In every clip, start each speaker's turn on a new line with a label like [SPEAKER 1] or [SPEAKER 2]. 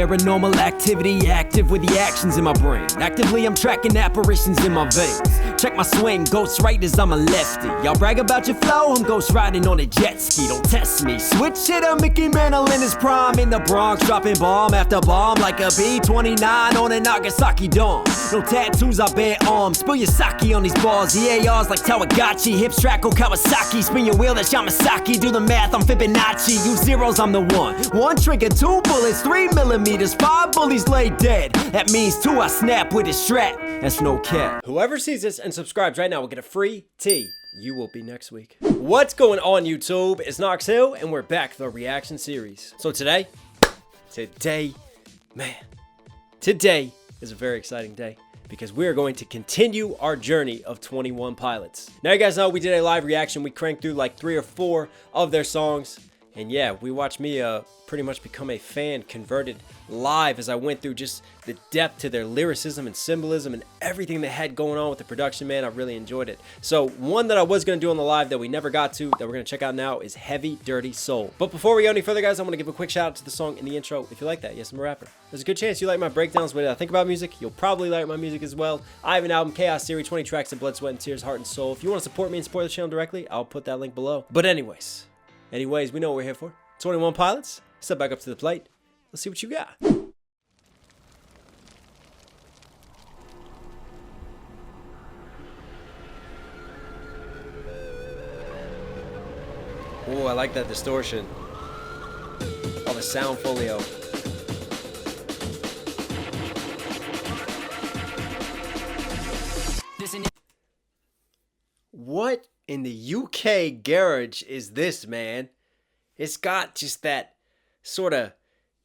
[SPEAKER 1] paranormal activity, active with the actions in my brain. Actively I'm tracking apparitions in my veins. Check my swing, ghost writers, I'm a lefty. Y'all brag about your flow, I'm ghost riding on a jet ski. Don't test me. Switch hitter, Mickey Mantle in his prime. In the Bronx, dropping bomb after bomb like a B-29 on a Nagasaki dome. No tattoos, I bear arms. Spill your sake on these balls. EARs like Tawagachi. Hips track on Kawasaki. Spin your wheel, that's Yamasaki. Do the math, I'm Fibonacci. Use zeros, I'm the one. One trigger, 2 bullets, 3 millimeters. 5 bullies lay dead. That means 2 I snap with a strap. That's no cap. Whoever sees this and subscribes right now will get a free tee. You will be next week. What's going on, YouTube? It's Knox Hill, and we're back to the reaction series. So today is a very exciting day because we are going to continue our journey of 21 Pilots. Now, you guys know we did a live reaction. We cranked through like 3 or 4 of their songs. And yeah, we watched me pretty much become a fan converted live as I went through just the depth to their lyricism and symbolism and everything they had going on with the production, man. I really enjoyed it. So one that I was going to do on the live that we never got to, that we're going to check out now, is Heavydirtysoul. But before we go any further, guys, I want to give a quick shout out to the song in the intro. If you like that, yes, I'm a rapper. There's a good chance you like my breakdowns, what I think about music. You'll probably like my music as well. I have an album, Chaos Theory, 20 tracks of blood, sweat, and tears, heart, and soul. If you want to support me and support the channel directly, I'll put that link below. But anyways, we know what we're here for. 21 Pilots, step back up to the plate. Let's see what you got. Oh, I like that distortion. Oh, the sound folio. What in the UK garage is this, man? It's got just that sort of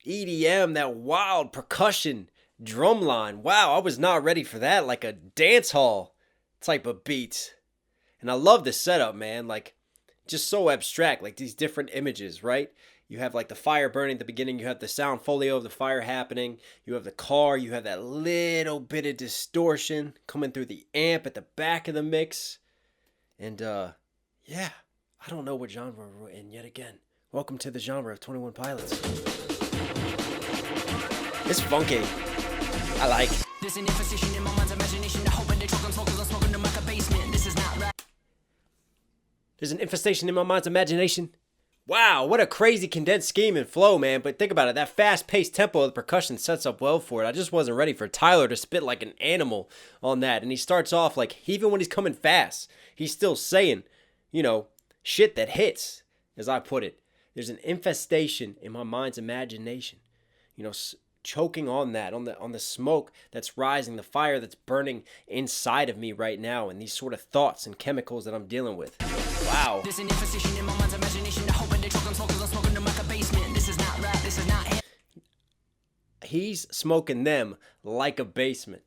[SPEAKER 1] EDM, that wild percussion drum line. Wow, I was not ready for that. Like a dance hall type of beats. And I love the setup, man. Like, just so abstract. Like these different images, right? You have like the fire burning at the beginning. You have the sound folio of the fire happening. You have the car. You have that little bit of distortion coming through the amp at the back of the mix. And, yeah, I don't know what genre we're in yet again. Welcome to the genre of 21 Pilots. It's funky. I like. There's an infestation in my mind's imagination. I hope they choke on smokers. I'm smoking them like a basement. This is not rap. There's an infestation in my mind's imagination. Wow, what a crazy condensed scheme and flow, man. But think about it. That fast-paced tempo of the percussion sets up well for it. I just wasn't ready for Tyler to spit like an animal on that. And he starts off like, even when he's coming fast, he's still saying, you know, shit that hits, as I put it. There's an infestation in my mind's imagination, you know, choking on that, on the smoke that's rising, the fire that's burning inside of me right now, and these sort of thoughts and chemicals that I'm dealing with. Wow. There's an infestation in my mind's imagination. I hope they choke on smokers. I'm smoking them like a basement. This is not rap. This is not him. He's smoking them like a basement.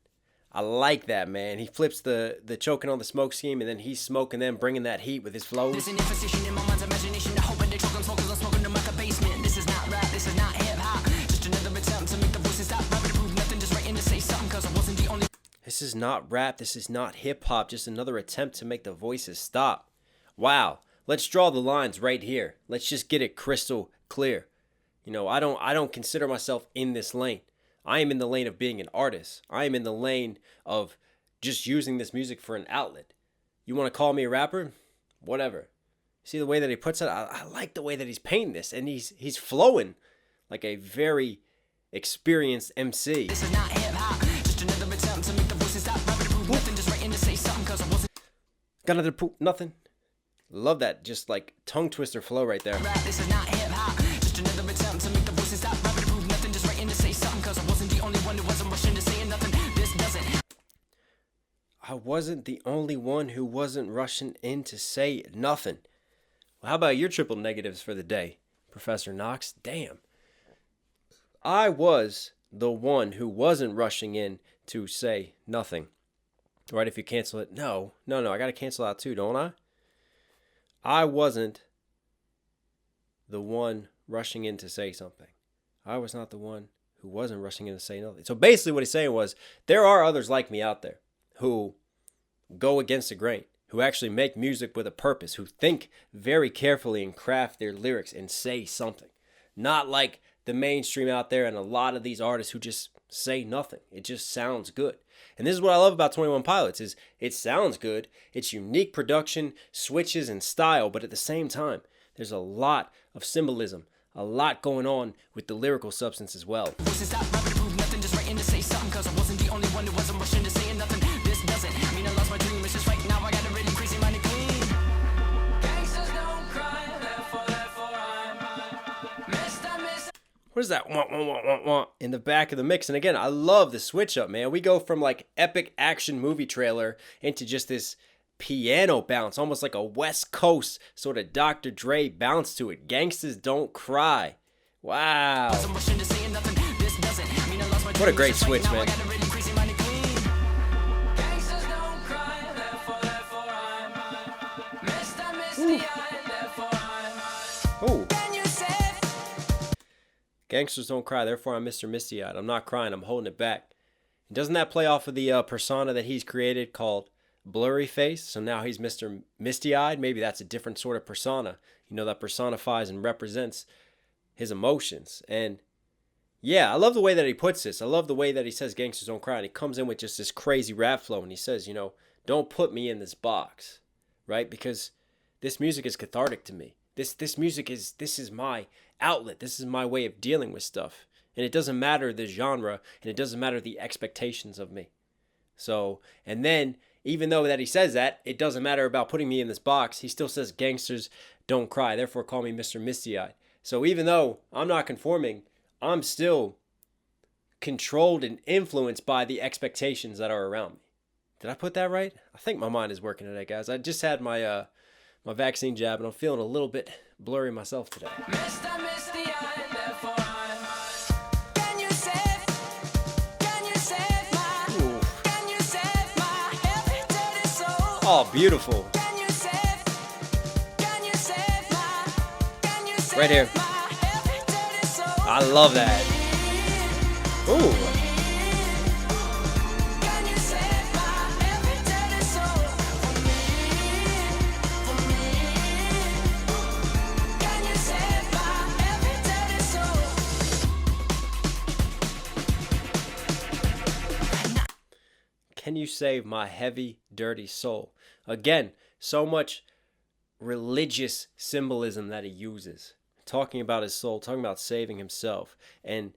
[SPEAKER 1] I like that, man. He flips the choking on the smoke scheme, and then he's smoking them, bringing that heat with his flows. There's an infestation in my mind's imagination. I hope they choke on smokers. I'm smoking them like a basement. This is not rap. This is not hip hop. Just another attempt to make the voices stop. Rapping to prove nothing. Just writing to say something, cause I wasn't the only. This is not rap. This is not hip hop. Just another attempt to make the voices stop. Wow. Let's draw the lines right here. Let's just get it crystal clear. You know, I don't consider myself in this lane. I am in the lane of being an artist. I am in the lane of just using this music for an outlet. You want to call me a rapper? Whatever. See the way that he puts it? I like the way that he's painting this. And he's flowing like a very experienced MC. This is not hip-hop. Just another attempt to make the voices stop. Rapping to prove nothing. Just writing to say something because I wasn't. Got another proof nothing. Love that just like tongue twister flow right there. Rap, this is not hip-hop. Just another attempt to make the voices stop. Rapping to prove nothing. Just writing to say something because I wasn't the only one who wasn't rushing to say nothing. This doesn't. I wasn't the only one who wasn't rushing in to say nothing. Well, how about your triple negatives for the day, Professor Knox? Damn. I was the one who wasn't rushing in to say nothing. Right, if you cancel it. No, I got to cancel out too, don't I? I wasn't the one rushing in to say something. I was not the one who wasn't rushing in to say nothing. So basically what he's saying was, there are others like me out there who go against the grain, who actually make music with a purpose, who think very carefully and craft their lyrics and say something. Not like the mainstream out there and a lot of these artists who just say nothing. It just sounds good. And this is what I love about 21 Pilots is it sounds good. It's unique production, switches, and style, but at the same time, there's a lot of symbolism, a lot going on with the lyrical substance as well. What is that? Wah, wah, wah, wah, wah, in the back of the mix? And again, I love the switch up, man. We go from like epic action movie trailer into just this piano bounce, almost like a West Coast sort of Dr. Dre bounce to it. Gangsters Don't Cry. Wow. What a great switch, man. Ooh. Gangsters don't cry, therefore I'm Mr. Misty-Eyed. I'm not crying, I'm holding it back. And doesn't that play off of the persona that he's created called Blurry Face? So now he's Mr. Misty-Eyed. Maybe that's a different sort of persona, that personifies and represents his emotions. And yeah, I love the way that he puts this. I love the way that he says gangsters don't cry. And he comes in with just this crazy rap flow and he says, don't put me in this box, right? Because this music is cathartic to me. This music is my outlet. This is my way of dealing with stuff. And it doesn't matter the genre, and it doesn't matter the expectations of me. So, and then, even though that he says that, it doesn't matter about putting me in this box, he still says gangsters don't cry, therefore call me Mr. Misty-Eyed. So even though I'm not conforming, I'm still controlled and influenced by the expectations that are around me. Did I put that right? I think my mind is working today, guys. I just had my my vaccine jab, and I'm feeling a little bit blurry myself today. Oh, beautiful. Right here. I love that. Ooh. Can you save my heavy, dirty soul? Again, so much religious symbolism that he uses. Talking about his soul, talking about saving himself. And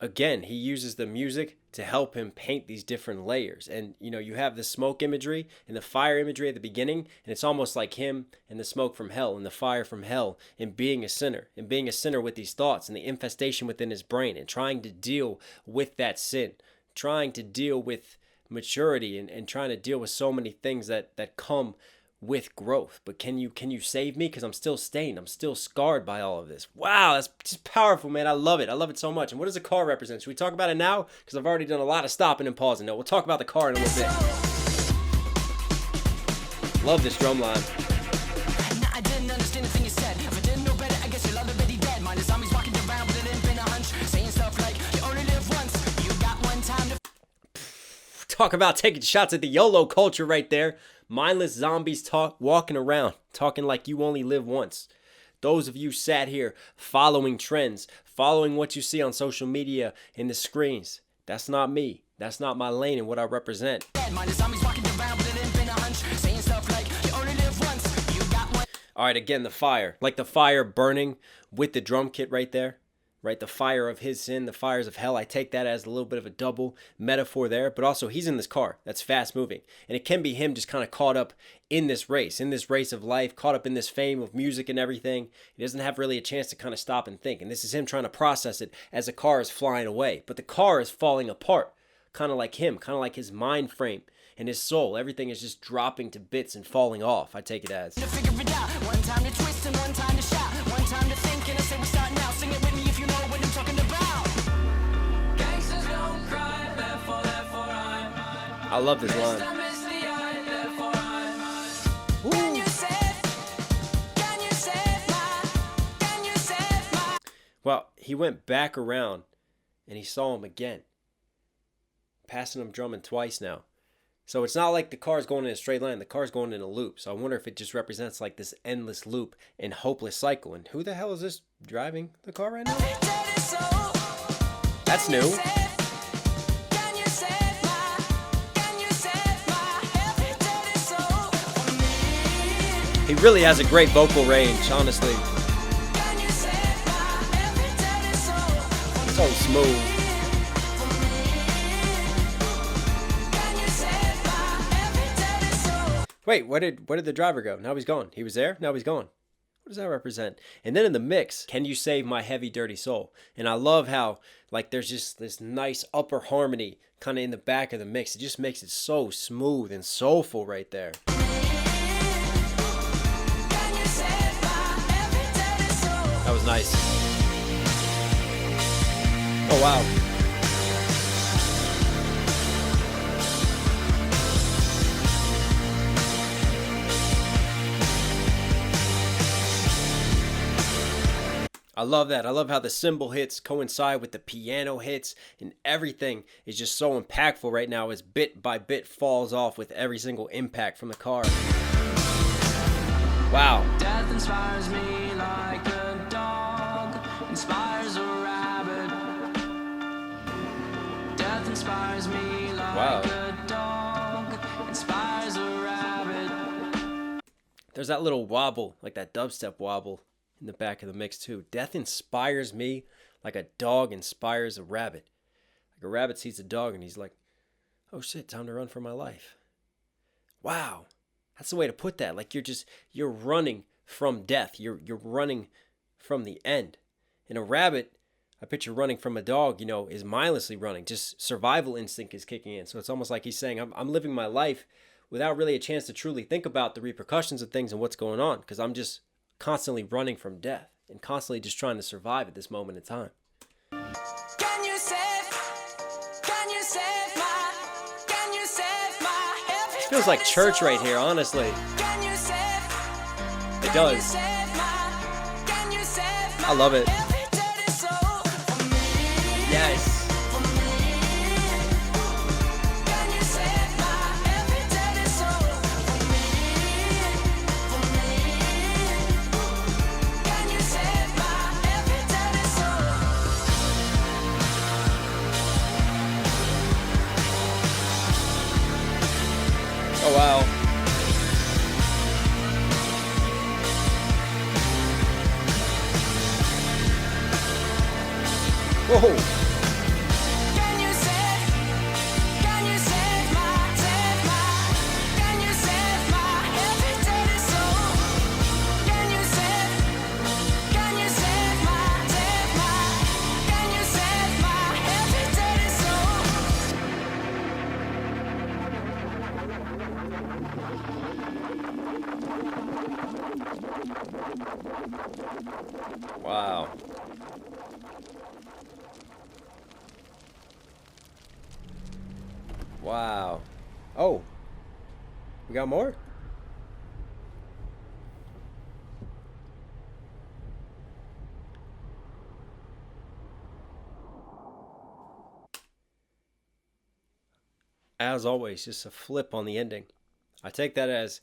[SPEAKER 1] again, he uses the music to help him paint these different layers. And, you have the smoke imagery and the fire imagery at the beginning. And it's almost like him and the smoke from hell and the fire from hell and being a sinner. And being a sinner with these thoughts and the infestation within his brain and trying to deal with that sin. Trying to deal with maturity and trying to deal with so many things that come with growth. But can you save me? Because I'm still stained. I'm still scarred by all of this. Wow, that's just powerful, man. I love it. I love it so much. And what does a car represent? Should we talk about it now? Because I've already done a lot of stopping and pausing. No, we'll talk about the car in a little bit. Love this drum line.
[SPEAKER 2] I didn't understand the thing you said. If I didn't know better, I guess you're already dead. Mine is zombies walking around, but it ain't been a hunch. Saying stuff like, you only live once. You got one time to...
[SPEAKER 1] Talk about taking shots at the YOLO culture right there. Mindless zombies walking around, talking like you only live once. Those of you sat here following trends, following what you see on social media in the screens. That's not me. That's not my lane and what I represent. All right, again, the fire. Like the fire burning with the drum kit right there. Right, the fire of his sin, the fires of hell. I take that as a little bit of a double metaphor there. But also, he's in this car that's fast moving. And it can be him just kind of caught up in this race of life, caught up in this fame of music and everything. He doesn't have really a chance to kind of stop and think. And this is him trying to process it as the car is flying away. But the car is falling apart, kind of like him, kind of like his mind frame and his soul. Everything is just dropping to bits and falling off, I take it as.
[SPEAKER 2] To figure it out. One time to twist and one time to shout. One time to think and I say we start now. Sing it with me if you know what I'm talking about. Gangsters don't cry, therefore I'm mine.
[SPEAKER 1] I love this line.
[SPEAKER 2] Can you save my?
[SPEAKER 1] Well, he went back around and he saw him again. Passing him drumming twice now. So it's not like the car's going in a straight line. The car's going in a loop. So I wonder if it just represents like this endless loop and hopeless cycle. And who the hell is this driving the car right now? That's new.
[SPEAKER 2] Can you save my heavy dirty soul for me?
[SPEAKER 1] He really has a great vocal range, honestly.
[SPEAKER 2] Can you save my heavy dirty soul for me?
[SPEAKER 1] So smooth.
[SPEAKER 2] Can you save my heavy dirty soul?
[SPEAKER 1] Wait, where did the driver go? Now he's gone. He was there, now he's gone. What does that represent? And then in the mix, Can You Save My Heavy Dirty Soul? And I love how, like, there's just this nice upper harmony kind of in the back of the mix. It just makes it so smooth and soulful right there.
[SPEAKER 2] Can you save my heavy dirty soul?
[SPEAKER 1] That was nice. Oh, wow. I love that. I love how the cymbal hits coincide with the piano hits, and everything is just so impactful right now as bit by bit falls off with every single impact from the car. Wow.
[SPEAKER 2] Death inspires me like a dog inspires a rabbit. Death inspires me like a dog inspires a rabbit.
[SPEAKER 1] There's that little wobble, like that dubstep wobble in the back of the mix too. Death inspires me like a dog inspires a rabbit. Like a rabbit sees a dog and he's like, oh shit, time to run for my life. Wow. That's the way to put that. Like you're running from death. You're running from the end. And a rabbit, I picture running from a dog, is mindlessly running. Just survival instinct is kicking in. So it's almost like he's saying, I'm living my life without really a chance to truly think about the repercussions of things and what's going on, because I'm just constantly running from death and constantly just trying to survive at this moment in time.
[SPEAKER 2] Can you save my heavy
[SPEAKER 1] This feels like church right here, honestly.
[SPEAKER 2] Can you save?
[SPEAKER 1] It does.
[SPEAKER 2] Can you save
[SPEAKER 1] I love it.
[SPEAKER 2] heavy dirty soul for me?
[SPEAKER 1] Yes.
[SPEAKER 2] For me. Can you save my heavy dirty soul for me? For me. Can you save my heavy dirty soul?
[SPEAKER 1] Oh, wow. Whoa.
[SPEAKER 2] Can you save my can you save my heavy dirty soul? Can you save my can you save my heavy dirty soul?
[SPEAKER 1] Wow. Wow. Oh. We got more? As always, just a flip on the ending. I take that as,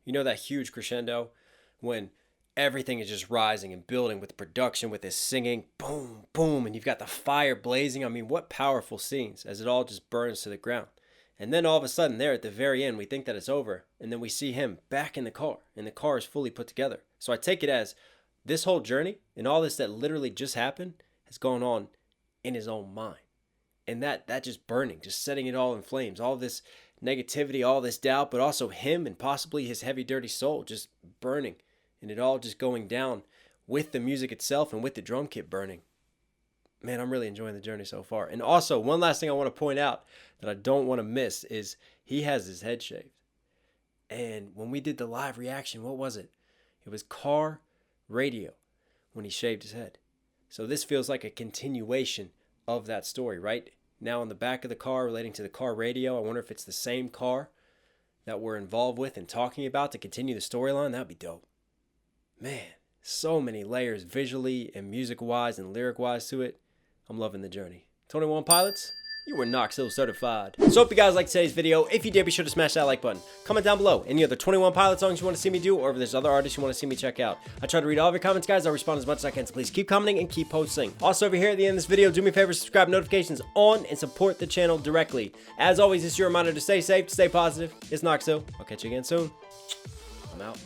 [SPEAKER 1] that huge crescendo when everything is just rising and building with the production, with this singing, boom, boom, and you've got the fire blazing. I mean, what powerful scenes as it all just burns to the ground. And then all of a sudden there at the very end, we think that it's over. And then we see him back in the car, and the car is fully put together. So I take it as this whole journey and all this that literally just happened has gone on in his own mind. And that just burning, just setting it all in flames, all this negativity, all this doubt, but also him and possibly his heavy, dirty soul just burning, and it all just going down with the music itself and with the drum kit burning. Man, I'm really enjoying the journey so far. And also, one last thing I want to point out that I don't want to miss is he has his head shaved. And when we did the live reaction, what was it? It was car radio when he shaved his head. So this feels like a continuation of that story, right? Now on the back of the car relating to the car radio, I wonder if it's the same car that we're involved with and talking about to continue the storyline. That'd be dope. Man, so many layers visually and music-wise and lyric-wise to it. I'm loving the journey. 21 Pilots, You were Knox Hill certified. So hope you guys liked today's video. If you did, be sure to smash that like button. Comment down below any other 21 Pilot songs you want to see me do, or if there's other artists you want to see me check out. I try to read all of your comments, guys. I'll respond as much as I can, so please keep commenting and keep posting. Also, over here at the end of this video, do me a favor, subscribe, notifications on, and support the channel directly. As always, it's your reminder to stay safe, to stay positive. It's Knox Hill. I'll catch you again soon. I'm out.